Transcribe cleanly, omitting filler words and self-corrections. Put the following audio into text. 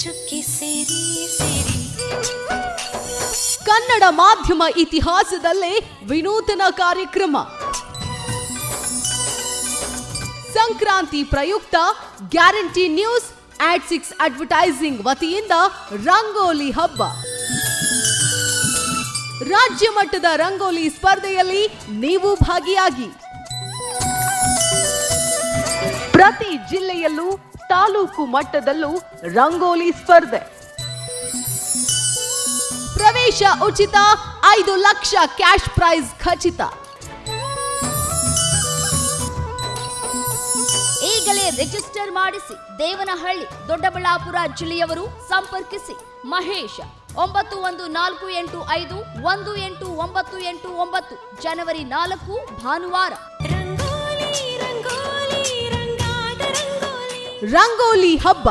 ಚುಕ್ಕಿ ಸೇರಿ ಸೇರಿ. ಕನ್ನಡ ಮಾಧ್ಯಮ ಇತಿಹಾಸದಲ್ಲೇ ವಿನೂತನ ಕಾರ್ಯಕ್ರಮ. ಸಂಕ್ರಾಂತಿ ಪ್ರಯುಕ್ತ ಗ್ಯಾರಂಟಿ ನ್ಯೂಸ್ @6 ಅಡ್ವರ್ಟೈಸಿಂಗ್ ವತಿಯಿಂದ ರಂಗೋಲಿ ಹಬ್ಬ. ರಾಜ್ಯ ಮಟ್ಟದ ರಂಗೋಲಿ ಸ್ಪರ್ಧೆಯಲ್ಲಿ ನೀವು ಭಾಗಿಯಾಗಿ. ಪ್ರತಿ ಜಿಲ್ಲೆಯಲ್ಲೂ ತಾಲೂಕು ಮಟ್ಟದಲ್ಲೂ ರಂಗೋಲಿ ಸ್ಪರ್ಧೆ. ಪ್ರವೇಶ ಉಚಿತ, 5 ಲಕ್ಷ ಕ್ಯಾಶ್ ಪ್ರೈಸ್ ಖಚಿತ. ಈಗಲೇ ರಿಜಿಸ್ಟರ್ ಮಾಡಿಸಿ. ದೇವನಹಳ್ಳಿ, ದೊಡ್ಡಬಳ್ಳಾಪುರ ಜಿಲ್ಲೆಯವರು ಸಂಪರ್ಕಿಸಿ. ಮಹೇಶ್ 9148518989. ಜನವರಿ 4 ಭಾನುವಾರ. ರಂಗೋಲಿ ರಂಗೋಲಿ ರಂಗಾದ ರಂಗೋಲಿ. ರಂಗೋಲಿ ಹಬ್ಬ